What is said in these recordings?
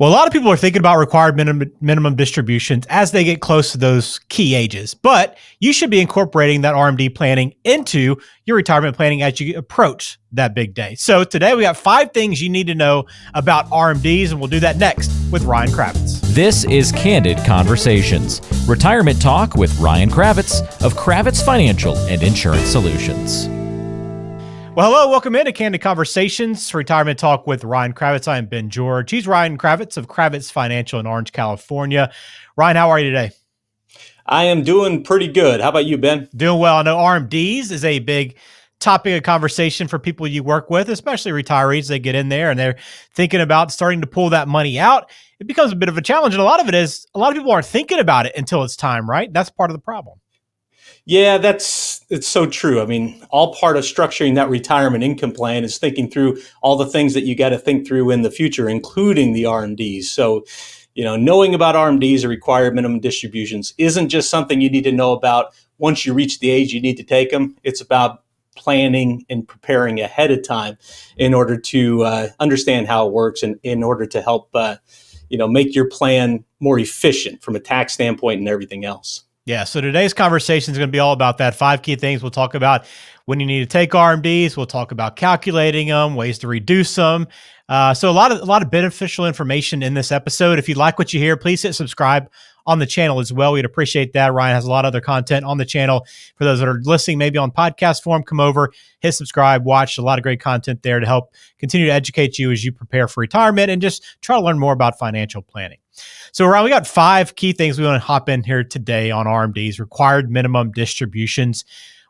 Well, a lot of people are thinking about required minimum distributions as they get close to those key ages, but you should be incorporating that RMD planning into your retirement planning as you approach that big day. So today we got 5 things you need to know about RMDs, and we'll do that next with Ryan Kravitz. This is Candid Conversations, retirement talk with Ryan Kravitz of Kravitz Financial and Insurance Solutions. Well, hello, welcome into Candid Conversations, retirement talk with Ryan Kravitz. I am Ben George. He's Ryan Kravitz of Kravitz Financial in Orange, California. Ryan, how are you today? I am doing pretty good. How about you, Ben? Doing well. I know RMDs is a big topic of conversation for people you work with, especially retirees. They get in there and they're thinking about starting to pull that money out. It becomes a bit of a challenge. And a lot of it is, a lot of people aren't thinking about it until it's time, right? That's part of the problem. Yeah, it's so true. I mean, all part of structuring that retirement income plan is thinking through all the things that you got to think through in the future, including the RMDs. So, knowing about RMDs or required minimum distributions isn't just something you need to know about once you reach the age you need to take them. It's about planning and preparing ahead of time in order to understand how it works and in order to help, make your plan more efficient from a tax standpoint and everything else. Yeah, so today's conversation is going to be all about that. 5 key things. We'll talk about when you need to take RMDs. We'll talk about calculating them, ways to reduce them. So a lot of beneficial information in this episode. If you like what you hear, please hit subscribe on the channel as well. We'd appreciate that. Ryan has a lot of other content on the channel. For those that are listening, maybe on podcast form, come over, hit subscribe, watch a lot of great content there to help continue to educate you as you prepare for retirement and just try to learn more about financial planning. So, Ryan, we got 5 key things we want to hop in here today on RMDs, required minimum distributions.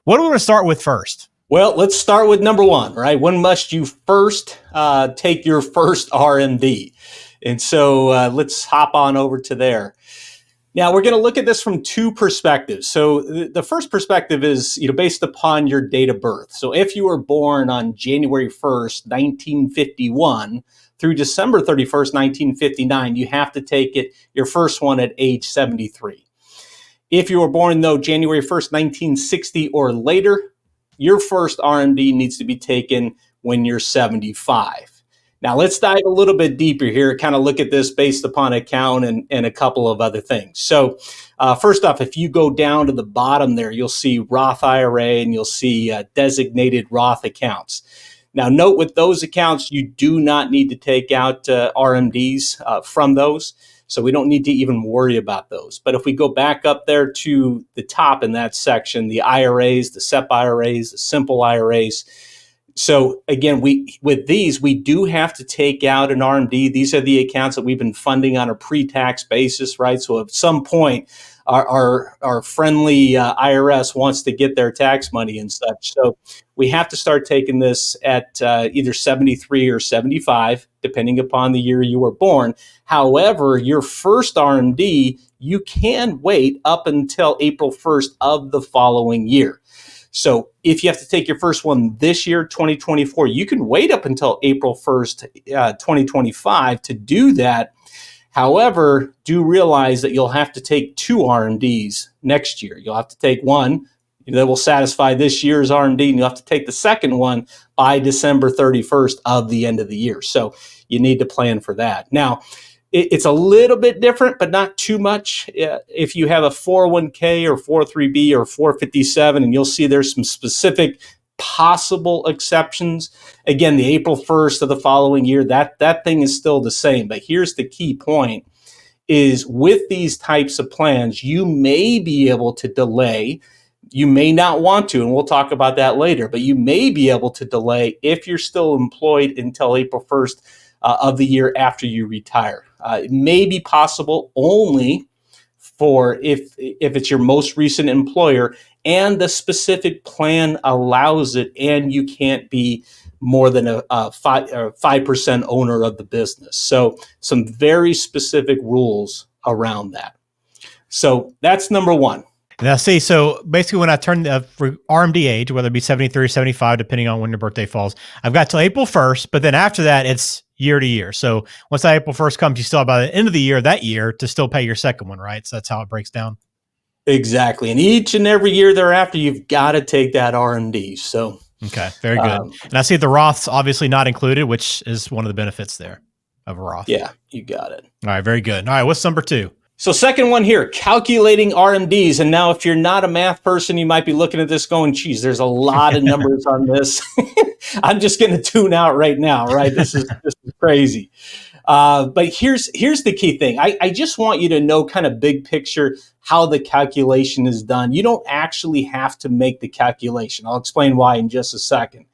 What do we want to start with first? Well, let's start with number 1, right? When must you first take your first RMD? And so let's hop on over to there. Now, we're going to look at this from 2 perspectives. So the first perspective is, based upon your date of birth. So if you were born on January 1st, 1951, through December 31st, 1959, you have to take your first one at age 73. If you were born, though, January 1st, 1960 or later, your first RMD needs to be taken when you're 75. Now, let's dive a little bit deeper here, kind of look at this based upon account and a couple of other things. So first off, if you go down to the bottom there, you'll see Roth IRA and you'll see designated Roth accounts. Now, note with those accounts, you do not need to take out RMDs from those. So we don't need to even worry about those. But if we go back up there to the top in that section, the IRAs, the SEP IRAs, the simple IRAs. So again, with these, we do have to take out an RMD. These are the accounts that we've been funding on a pre-tax basis, right? So at some point, our friendly IRS wants to get their tax money and such. So we have to start taking this at either 73 or 75, depending upon the year you were born. However, your first RMD, you can wait up until April 1st of the following year. So if you have to take your first one this year, 2024, you can wait up until April 1st, 2025 to do that. However, do realize that you'll have to take 2 RMDs next year. You'll have to take one that will satisfy this year's RMD, and you'll have to take the second one by December 31st of the end of the year. So you need to plan for that. Now, it's a little bit different, but not too much. If you have a 401k or 403b or 457, and you'll see there's some specific possible exceptions. Again, the April 1st of the following year, that thing is still the same. But here's the key point is with these types of plans, you may be able to delay. You may not want to, and we'll talk about that later, but you may be able to delay if you're still employed until April 1st of the year after you retire. It may be possible only for if it's your most recent employer and the specific plan allows it and you can't be more than a 5% owner of the business. So some very specific rules around that. So that's number 1. Now, see, so basically when I turn the RMD age, whether it be 73 or 75, depending on when your birthday falls, I've got till April 1st, but then after that, it's year to year. So once that April 1st comes, you still have by the end of the year, that year, to still pay your second one, right? So that's how it breaks down. Exactly. And each and every year thereafter, you've got to take that RMD. So okay, very good. And I see the Roth's obviously not included, which is one of the benefits there of a Roth. Yeah, you got it. All right, very good. All right, what's number 2? So second one here, calculating RMDs. And now if you're not a math person, you might be looking at this going, geez, there's a lot of numbers on this. I'm just going to tune out right now, right? This is crazy. But here's the key thing. I just want you to know kind of big picture how the calculation is done. You don't actually have to make the calculation. I'll explain why in just a second.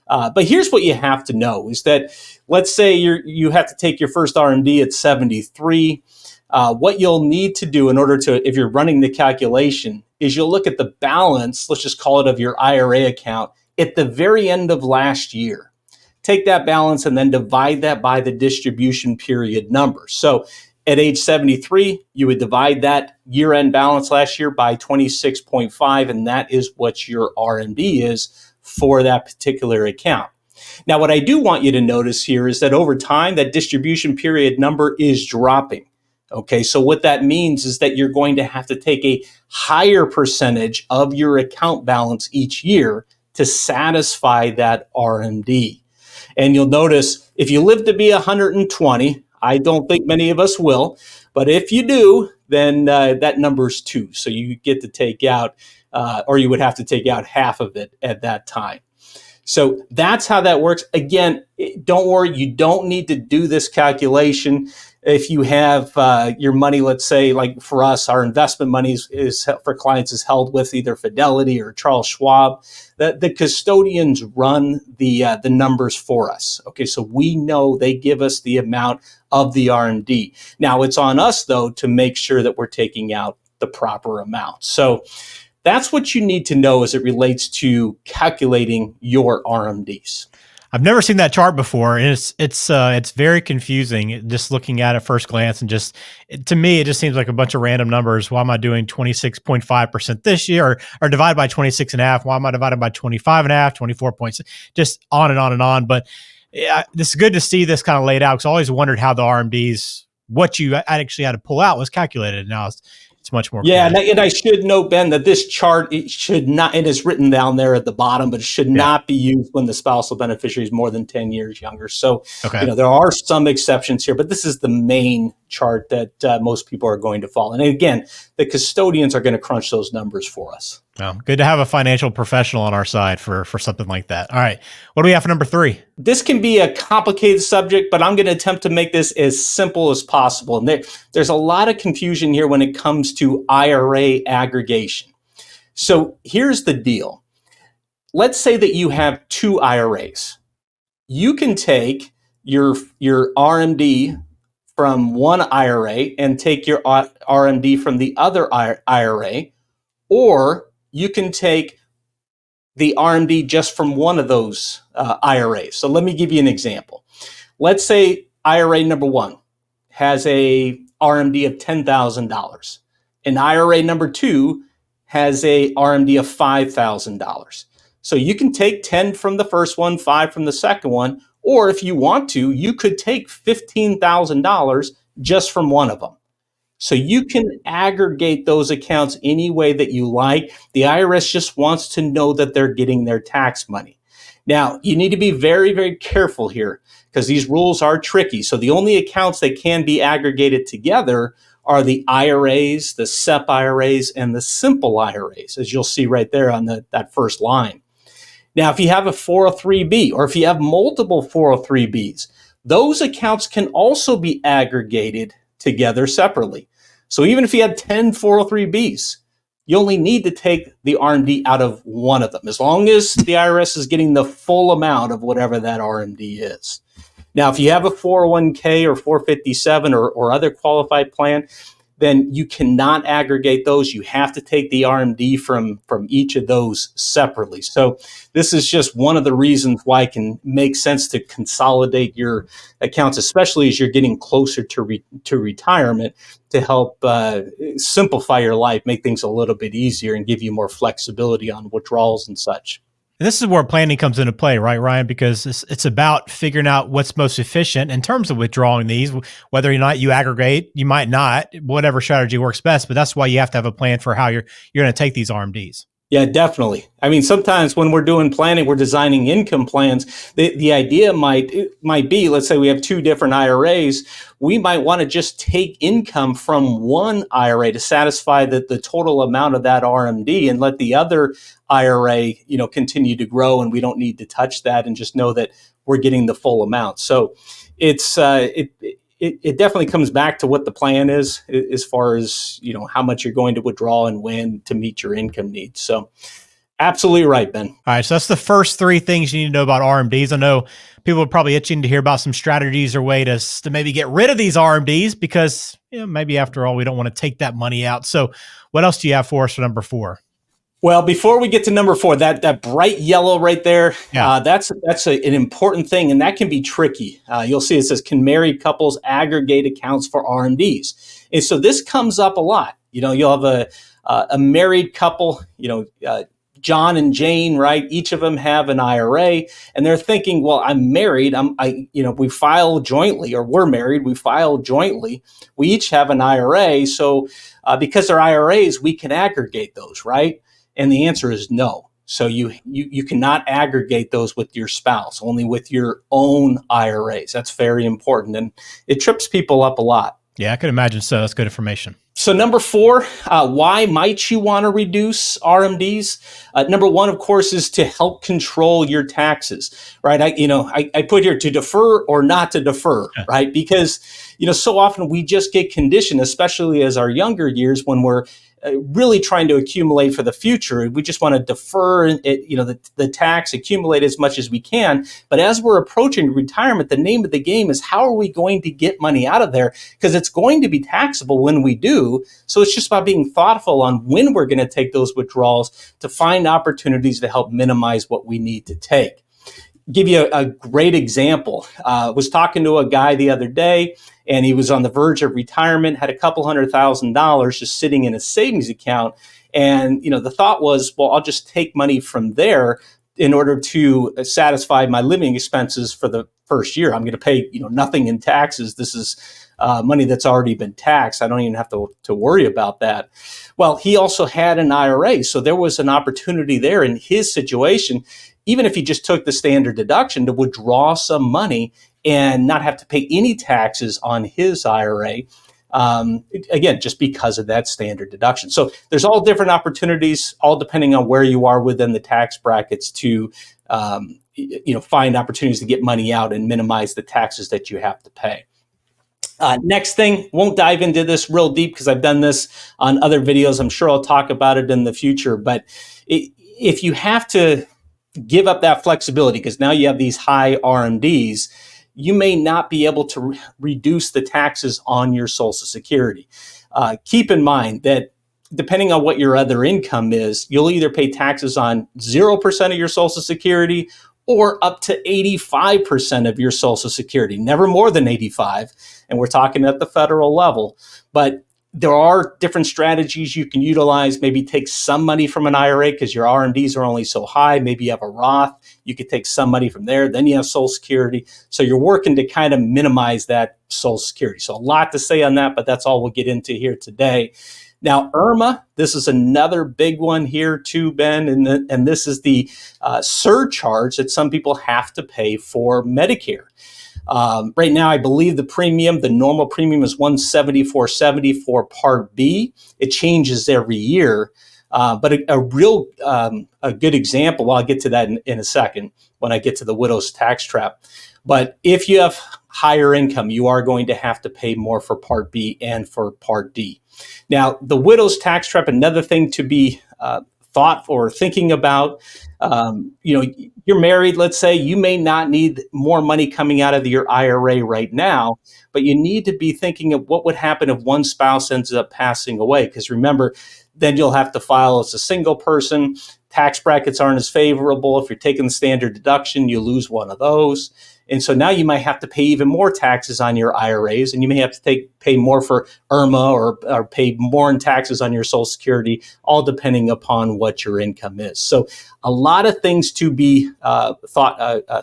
But here's what you have to know is that, let's say you have to take your first RMD at 73. What you'll need to do in order to, if you're running the calculation, is you'll look at the balance, let's just call it of your IRA account, at the very end of last year. Take that balance and then divide that by the distribution period number. So at age 73, you would divide that year-end balance last year by 26.5, and that is what your RMD is for that particular account. Now, what I do want you to notice here is that over time, that distribution period number is dropping. Okay, so what that means is that you're going to have to take a higher percentage of your account balance each year to satisfy that RMD. And you'll notice if you live to be 120, I don't think many of us will, but if you do, then that number's 2. So you get to take out, or you would have to take out half of it at that time. So that's how that works. Again, don't worry, you don't need to do this calculation. If you have your money, let's say, like for us, our investment money is for clients is held with either Fidelity or Charles Schwab. The custodians run the numbers for us. Okay, so we know they give us the amount of the RMD. Now it's on us though to make sure that we're taking out the proper amount. So that's what you need to know as it relates to calculating your RMDs. I've never seen that chart before, and it's very confusing just looking at it first glance. And to me, it just seems like a bunch of random numbers. Why am I doing 26.5% this year, or divide by 26.5? Why am I dividing by 25.5, 24.6? Just on and on and on. But it's good to see this kind of laid out, because I always wondered how the RMDs, what you actually had to pull out, was calculated. Now it's much more clear. And I should note, Ben, that this chart, it should not, it is written down there at the bottom, but it should not be used when the spousal beneficiary is more than 10 years younger. So, there are some exceptions here, but this is the main chart that most people are going to follow. And again, the custodians are going to crunch those numbers for us. Well, good to have a financial professional on our side for something like that. All right. What do we have for number 3? This can be a complicated subject, but I'm going to attempt to make this as simple as possible. And there's a lot of confusion here when it comes to IRA aggregation. So here's the deal. Let's say that you have 2 IRAs. You can take your RMD from one IRA and take your RMD from the other IRA, or you can take the RMD just from one of those IRAs. So let me give you an example. Let's say IRA number 1 has a RMD of $10,000, and IRA number 2 has a RMD of $5,000. So you can take 10 from the first one, 5 from the second one, or if you want to, you could take $15,000 just from one of them. So you can aggregate those accounts any way that you like. The IRS just wants to know that they're getting their tax money. Now, you need to be very, very careful here because these rules are tricky. So the only accounts that can be aggregated together are the IRAs, the SEP IRAs, and the simple IRAs, as you'll see right there on that first line. Now, if you have a 403B or if you have multiple 403Bs, those accounts can also be aggregated together separately. So even if you had 10 403Bs, you only need to take the RMD out of one of them, as long as the IRS is getting the full amount of whatever that RMD is. Now, if you have a 401k or 457 or other qualified plan, then you cannot aggregate those. You have to take the RMD from each of those separately. So this is just one of the reasons why it can make sense to consolidate your accounts, especially as you're getting closer to retirement, to help simplify your life, make things a little bit easier, and give you more flexibility on withdrawals and such. And this is where planning comes into play, right, Ryan? Because it's about figuring out what's most efficient in terms of withdrawing these, whether or not you aggregate, you might not, whatever strategy works best, but that's why you have to have a plan for how you're going to take these RMDs. Yeah, definitely. I mean, sometimes when we're doing planning, we're designing income plans. The idea might be, let's say we have two different IRAs. We might want to just take income from one IRA to satisfy the total amount of that RMD, and let the other IRA, continue to grow, and we don't need to touch that, and just know that we're getting the full amount. So it's it definitely comes back to what the plan is, as far as how much you're going to withdraw and when to meet your income needs. So absolutely right, Ben. All right, so that's the first three things you need to know about RMDs. I know people are probably itching to hear about some strategies or ways to maybe get rid of these RMDs, because maybe after all we don't want to take that money out. So what else do you have for us for number 4? Well, before we get to number 4, that bright yellow right there, that's an important thing, and that can be tricky. You'll see it says, can married couples aggregate accounts for RMDs? And so this comes up a lot. You'll have a married couple, John and Jane, right? Each of them have an IRA, and they're thinking, well, I'm married. We file jointly, or we're married. We file jointly. We each have an IRA. So because they're IRAs, we can aggregate those, right? And the answer is no. So you cannot aggregate those with your spouse, only with your own IRAs. That's very important, and it trips people up a lot. Yeah, I could imagine so. That's good information. So number 4, why might you want to reduce RMDs? Number 1, of course, is to help control your taxes, right? I put here to defer or not to defer, right? Because, so often we just get conditioned, especially as our younger years, when we're really trying to accumulate for the future. We just want to defer the tax, accumulate as much as we can. But as we're approaching retirement, the name of the game is, how are we going to get money out of there? Because it's going to be taxable when we do. So it's just about being thoughtful on when we're going to take those withdrawals, to find opportunities to help minimize what we need to take. Give you a great example. I was talking to a guy the other day, and he was on the verge of retirement, had a couple $100,000 just sitting in a savings account. And, the thought was, well, I'll just take money from there in order to satisfy my living expenses for the first year. I'm going to pay, nothing in taxes. This is money that's already been taxed. I don't even have to worry about that. Well, he also had an IRA. So there was an opportunity there in his situation, even if he just took the standard deduction, to withdraw some money and not have to pay any taxes on his IRA. Again, just because of that standard deduction. So there's all different opportunities, all depending on where you are within the tax brackets, to find opportunities to get money out and minimize the taxes that you have to pay. Next thing, won't dive into this real deep because I've done this on other videos. I'm sure I'll talk about it in the future. But if you have to give up that flexibility, because now you have these high RMDs, you may not be able to reduce the taxes on your Social Security. Keep in mind that depending on what your other income is, you'll either pay taxes on 0% of your Social Security or up to 85% of your Social Security, never more than 85. And we're talking at the federal level. But there are different strategies you can utilize. Maybe take some money from an IRA because your RMDs are only so high. Maybe you have a Roth. You could take some money from there. Then you have Social Security. So you're working to kind of minimize that Social Security. So a lot to say on that, but that's all we'll get into here today. Now, IRMA, this is another big one here too, Ben, and this is the surcharge that some people have to pay for Medicare. Right now, I believe the normal premium is $174.70 for Part B. It changes every year, but a good example. Well, I'll get to that in a second when I get to the widow's tax trap. But if you have higher income, you are going to have to pay more for Part B and for Part D. Now, the widow's tax trap, another thing to be thought or thinking about. You're married, let's say, you may not need more money coming out of your IRA right now, but you need to be thinking of what would happen if one spouse ends up passing away. Because remember, then you'll have to file as a single person. Tax brackets aren't as favorable. If you're taking the standard deduction, you lose one of those. And so now you might have to pay even more taxes on your IRAs, and you may have to pay more for IRMA or pay more in taxes on your Social Security, all depending upon what your income is. So a lot of things to be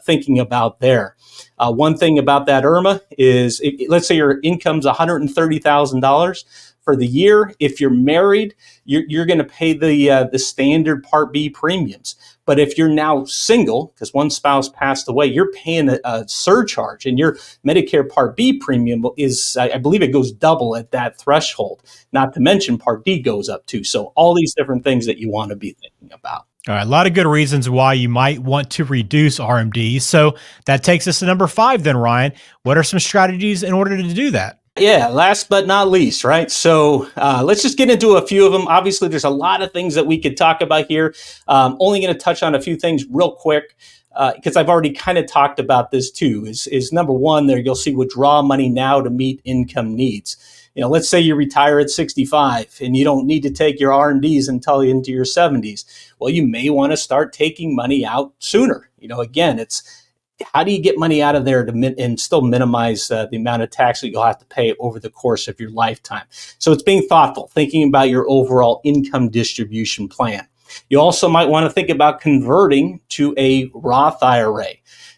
thinking about there. One thing about that IRMA is, let's say your income's $130,000. for the year. If you're married, you're going to pay the standard Part B premiums. But if you're now single, because one spouse passed away, you're paying a surcharge, and your Medicare Part B premium is, I believe it goes double at that threshold, not to mention Part D goes up too. So all these different things that you want to be thinking about. All right, a lot of good reasons why you might want to reduce RMDs. So that takes us to number 5 then, Ryan. What are some strategies in order to do that? Yeah, last but not least, right? So let's just get into a few of them. Obviously, there's a lot of things that we could talk about here. Only going to touch on a few things real quick because I've already kind of talked about this too. Is number 1 there, you'll see withdraw money now to meet income needs. Let's say you retire at 65 and you don't need to take your RMDs until into your 70s. Well, you may want to start taking money out sooner. Again, it's how do you get money out of there and still minimize the amount of tax that you'll have to pay over the course of your lifetime? So it's being thoughtful, thinking about your overall income distribution plan. You also might want to think about converting to a Roth IRA.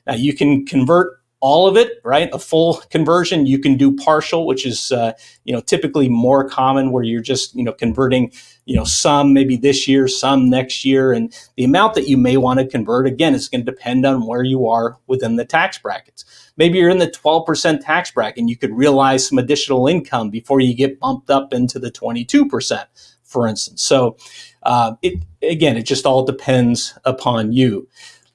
Now, you can convert all of it, right? A full conversion. You can do partial, which is typically more common, where you're just converting some maybe this year, some next year, and the amount that you may want to convert, again, is going to depend on where you are within the tax brackets. Maybe you're in the 12% tax bracket and you could realize some additional income before you get bumped up into the 22%, for instance. So it just all depends upon you.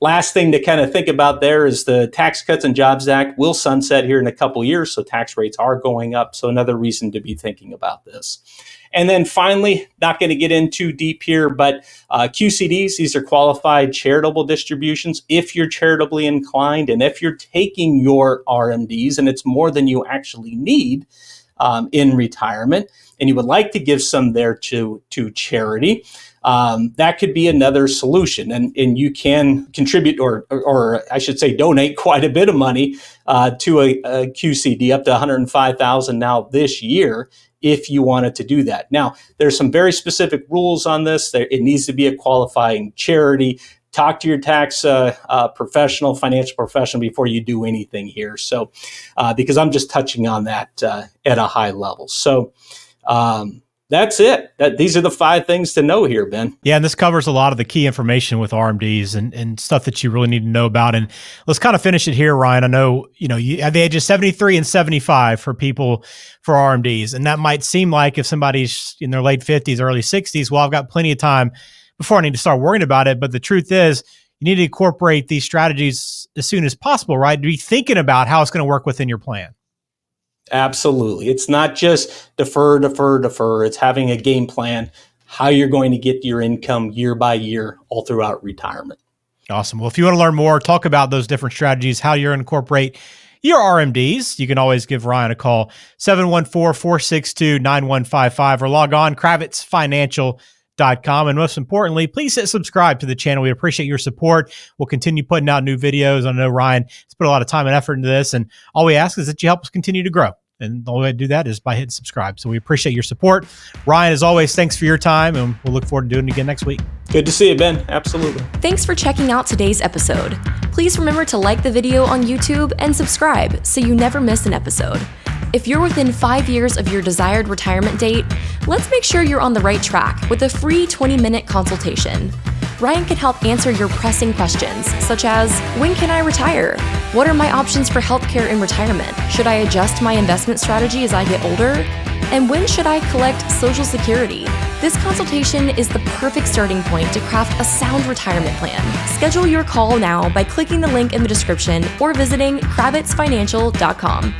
Last thing to kind of think about there is the Tax Cuts and Jobs Act will sunset here in a couple years, so tax rates are going up. So another reason to be thinking about this. And then finally, not going to get in too deep here, but QCDs, these are qualified charitable distributions. If you're charitably inclined and if you're taking your RMDs and it's more than you actually need in retirement, and you would like to give some there to charity, that could be another solution. And you can contribute or I should say donate quite a bit of money to a QCD, up to $105,000 now this year, if you wanted to do that. Now, there's some very specific rules on this. It needs to be a qualifying charity. Talk to your tax professional, financial professional before you do anything here. So, because I'm just touching on that at a high level. So, that's it. These are the 5 things to know here, Ben. Yeah, and this covers a lot of the key information with RMDs and stuff that you really need to know about. And let's kind of finish it here, Ryan. I know, you at the age of 73 and 75 for people for RMDs, and that might seem like if somebody's in their late 50s, early 60s, well, I've got plenty of time before I need to start worrying about it. But the truth is, you need to incorporate these strategies as soon as possible, right? To be thinking about how it's going to work within your plan. Absolutely. It's not just defer. It's having a game plan, how you're going to get your income year by year all throughout retirement. Awesome. Well, if you want to learn more, talk about those different strategies, how you're going to incorporate your RMDs, you can always give Ryan a call, 714-462-9155, or log on kravitzfinancial.com. And most importantly, please hit subscribe to the channel. We appreciate your support. We'll continue putting out new videos. I know Ryan has put a lot of time and effort into this, and all we ask is that you help us continue to grow. And the only way to do that is by hitting subscribe. So we appreciate your support. Ryan, as always, thanks for your time, and we'll look forward to doing it again next week. Good to see you, Ben. Absolutely. Thanks for checking out today's episode. Please remember to like the video on YouTube and subscribe so you never miss an episode. If you're within 5 years of your desired retirement date, let's make sure you're on the right track with a free 20-minute consultation. Ryan can help answer your pressing questions, such as, when can I retire? What are my options for healthcare in retirement? Should I adjust my investment strategy as I get older? And when should I collect Social Security? This consultation is the perfect starting point to craft a sound retirement plan. Schedule your call now by clicking the link in the description or visiting kravitzfinancial.com.